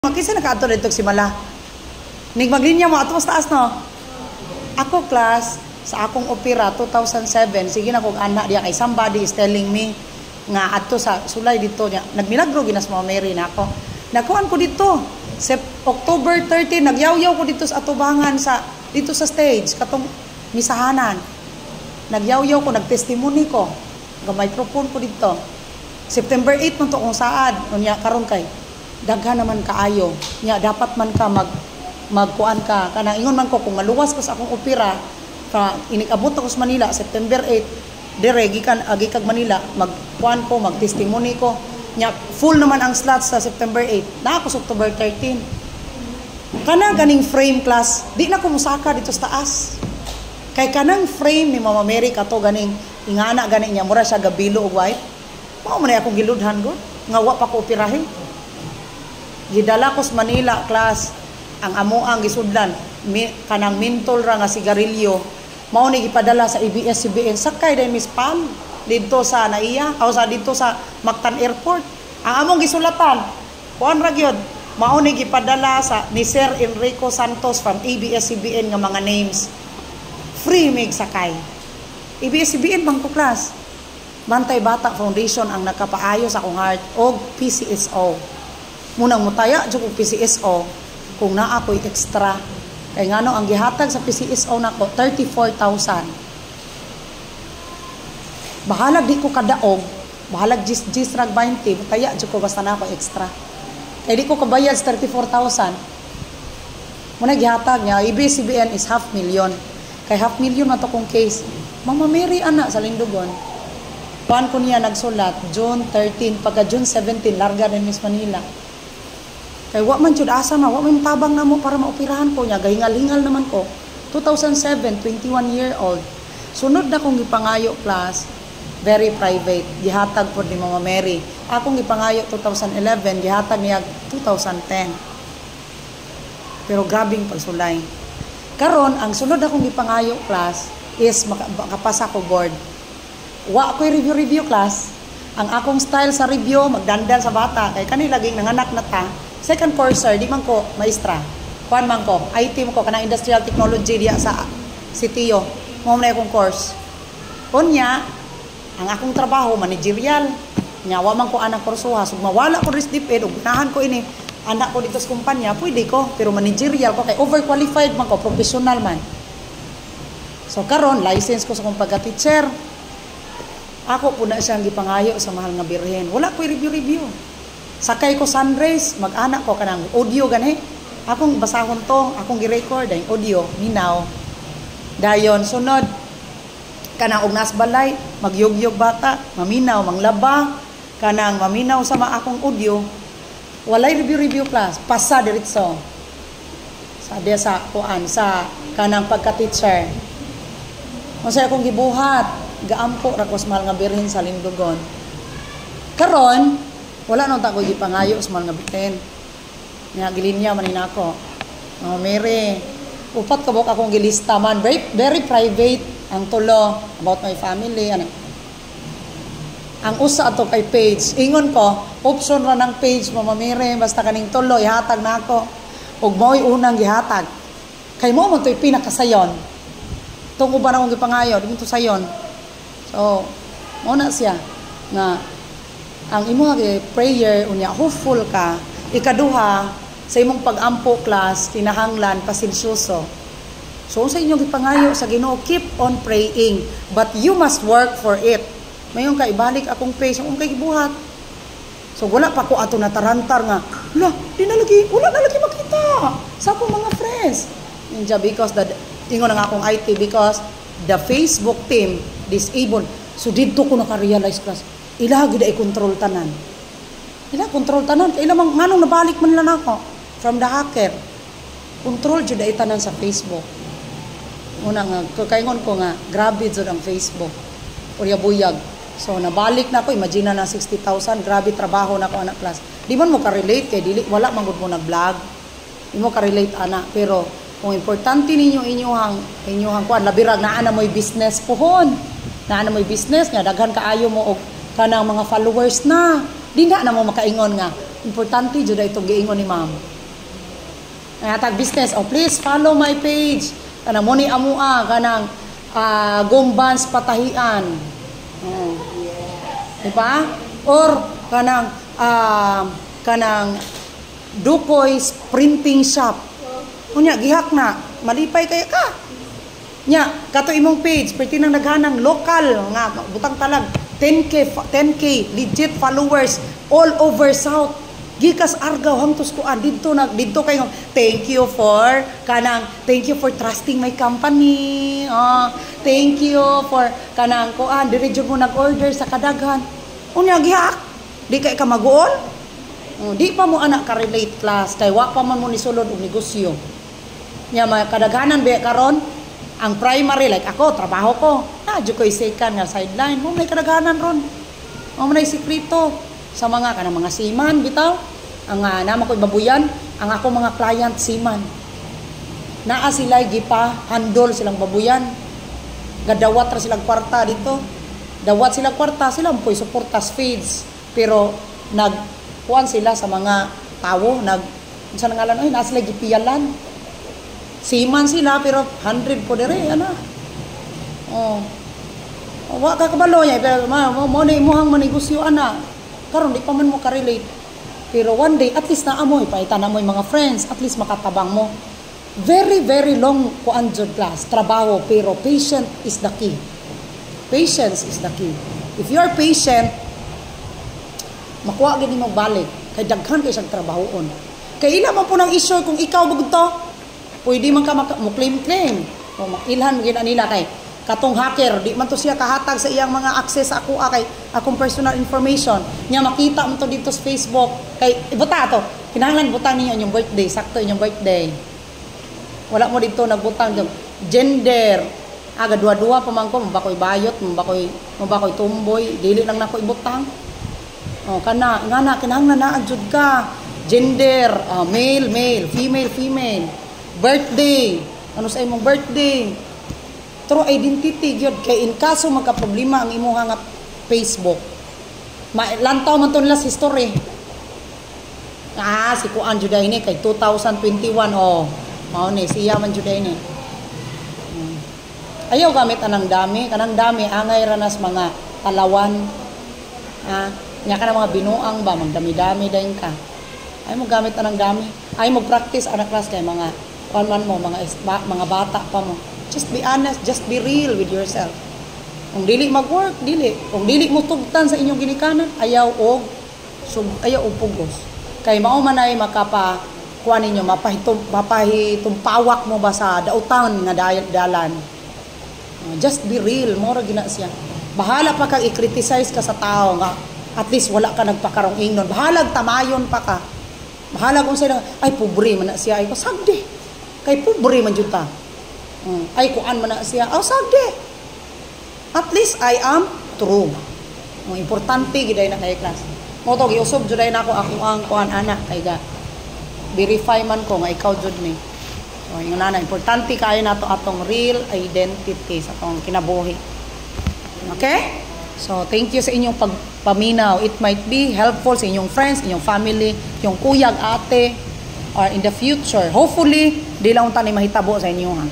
Kinsa nakaadto dito si Mala. Nig maglinya mo ato mas taas no. Ako class sa akong opera 2007 sige na kog anak diya kay somebody is telling me nga adto sa sulay dito niya. Nagmilagro ginas mo Mary na ako. Nakuan ko dito. October 13 nagyaw-yaw ko dito sa atubangan sa dito sa stage katong misahanan. Nagyaw-yaw ko nagtestimony ko. Ga microphone ko dito. September 8 man to kung saad unya karon kay daghan naman kaayo nya dapat man ka magkuan ka kanang ingon man ko kung maluwas ko sa akong opera ka inikabot ako sa Manila September 8 dire gikan agi kag Manila magkuan ko magtestimony ko nya full naman ang slots sa September 8 na ako sa October 13 kana ganing frame class di na ko musaka dito sa taas kay kanang frame ni Mama Mary kato ganing ingana gani nya mura siya gabilo og white mao man akong giludhan gud nga wa pa ko operahin. Gidala ko sa Manila class ang amo ang gisudlan kanang mentol ra nga sigarilyo mao ni gipadala sa ABS-CBN sakay dai Miss Pam dito sa naiya o sa dito sa Mactan Airport ang among gisulatan kuan ra gyud mao ni gipadala sa ni Sir Enrico Santos from ABS-CBN nga mga names free mig sakay ABS-CBN bang ko class Bantay Bata Foundation ang nakapaayo sa akong heart og PCSO munang mutaya jud og PCSO kung naa ko'y extra kay ngano ang gihatag sa PCSO nako 34,000 bahalag di ko kadaog bahalag gis rag 20 mutaya jud ko basta na ako extra kay di ko kabayad sa 34,000 muna gihatag niya ABS-CBN is 500,000 kay 500,000 man to kong case Mama Mary ana sa Lindogon kuan ko niya nagsulat June 13 pagka June 17 larga rin Miss Manila kay wa man jud asa na wa man tabang namo para maoperahan ko nya gahingal-hingal naman ko 2007 21 year old sunod na kong gipangayo class very private gihatag pod ni Mama Mary akong gipangayo 2011 gihatag niya 2010 pero grabing pagsulay karon ang sunod akong gipangayo class is makapasa ko board wa ko'y review class ang akong style sa review magdandal sa bata kay kani laging nanganak na ta second courser di man ko maestra kuan man ko IT mo ko kanang industrial technology diya sa CTO mo man akong course unya ang akong trabaho managerial nya wa man ko anang kursuha sug mawala ko RISDPED ug ganahan ko ini anak ko dito sa kumpanya pwede ko pero managerial ko kay overqualified man ko professional man so karon license ko sa kong pagka-teacher ako po na siyang gipangayo sa mahal nga birhen wala ko review sakay ko sunrise mag-anak ko kanang audio gani akong basahon to akong gi-record ang audio minaw dayon sunod kanang og nasbalay magyog-yog bata maminaw manglaba kanang maminaw sa akong audio walay review class pasa diretso sa dia sa kuan sa kanang pagka-teacher unsay akong gibuhat gaampo ra ko sa mahal nga birhen sa Lindogon karon wala nang tako gipangayo sa mga biten nga gilinya man nako oh Mary upat kabok akong gilista man very private ang tulo about my family ano ang usa ato kay page ingon ko option ra ng page Mama Mary basta kaning tulo ihatag nako ug mo'y unang gihatag kay mo man toy pinakasayon tung uban akong gipangayo dito sayon so mo na siya nga ang imong prayer unya hopeful ka ikaduha sa imong pag-ampo class kinahanglan pasensyoso so sa inyong gipangayo sa Ginoo keep on praying but you must work for it mayon ka ibalik akong page kung kay gibuhat so wala pa ko ato natarantar nga wala na lagi makita sa akong mga friends ninja because the ingon nga akong IT because the Facebook team disabled so didto ko naka-realize class ila gid ay control tanan kay ila man nganong nabalik man lang ako from the hacker control jud ay tanan sa Facebook una nga kaingon ko nga grabe jud ang Facebook uyab-uyab so nabalik na ako imagine na 60,000 grabe trabaho na ko anak class di man mo ka-relate kay dili wala man gud mo nag-vlog di mo ka-relate ana pero kung importante ninyo inyong kuan labirag naa na mo'y business pohon naa na mo'y business nga daghan kaayo mo og kanang mga followers na di na mo makaingon nga importante jud itong giingon ni ma'am Tag business. Oh, please follow my page. Kanang muni amua kanang Gumbans Patahian. Oh. Diba? Or kanang Dukoy's Printing Shop. Unya gihak na, malipay kaya ka. Nya, kato imong page, pwede nang naghanang local nga butang talag 10k legit followers all over South. Gikas Argao hangtod kuan didto kayo. Thank you for trusting my company. Thank you for kanang kuan diri jud mo nag-order sa kadaghan. Unya gihak, di kay ka mag-uol. Di pa mo anak ka relate class kay wa pa man mo ni sulod og negosyo. Nya kadaghanan ba karon ang primary like ako trabaho ko. Jud ko second nga sideline. Mo may kadaghanan ron. Mo may sekreto sa mga kanang mga seaman bitaw. Ang nama ko babuyan, ang ako mga client seaman. Naa sila gipa handle silang babuyan. Gadawat ra silang kwarta dito. Dawat silang kwarta, sila mo suportas feeds. Pero kuan sila sa mga tawo, sa ngalan, ay, nasa lagi piyalan. Seaman sila, pero 100 po dire, ana. Wa ka kabalo niya, pero mo na imuhang manegosyo, ana. Karon di pa man mo ka-relate. Pero one day, at least naamoy, paitan na mo yung mga friends, at least makatabang mo. Very, very long kuan jud class, trabaho, pero patient is the key. Patience is the key. If you are patient, makuha gini mo balik kay daghan kay siyang trabahoon. Kay ila man po ng issue kung ikaw bugto, pwede man ka mo claim. O makilhan mo gina nila kay katong hacker, di man to siya kahatag sa iyang mga access sa ako kay akong personal information. Nya makita mo to dito sa Facebook kay ibuta to. Kinahanglan butang ninyo inyong birthday, sakto inyong birthday. Wala mo dito nagbutang jud gender. Aga dua-dua pa man ko, mabakoy bayot, mabakoy tumboy, dili lang nako ibutang. Kana ngana kinahanglan na jud ka. Gender, male, female. Birthday, ano sa imong birthday? True identity gyud kay in kaso magka-problema ang imong nga Facebook. Lantaw man ton last history. Si kuan jud ini kay 2021 mao ni siya man jud ini. Ayaw gamit anang dami, kanang dami angay ranas mga talawan. Nya ka mga binuang ba magdami-dami dayon ka. Ay mo gamit anang dami. Ay mo practice anak class kay mga man mo mga bata pa mo. Just be honest, just be real with yourself. Kung dili mag-work, dili. Kung dili mo tugtan sa inyong ginikanan, ayaw og pugos. Kay mao man ay makapa kuan ninyo mapahitumpawak mo ba sa dautan nga dalan. Just be real, mora gina siya. Bahala pa kang i-criticize ka sa tao nga at least wala ka nagpakarong ingnon. Bahalag tamayon pa ka. Bahala kung sila, ay pobre man na siya. Ay ko, sagdi. Kay pobre man dyan ta. Ay kuan man na siya. Sagdi. At least I am true. Importante giday na kay class. Mo to giusob juday na ako ang kuan anak kay ga. Verify man ko nga ikaw jud ni. Yung nana, importante kayo na to atong real identity sa atong kinabuhi. Okay? So, thank you sa inyong pagpaminaw. It might be helpful sa inyong friends, inyong family, yung kuyag, ate, or in the future. Hopefully, di lang tayo mahitabo sa inyo ha.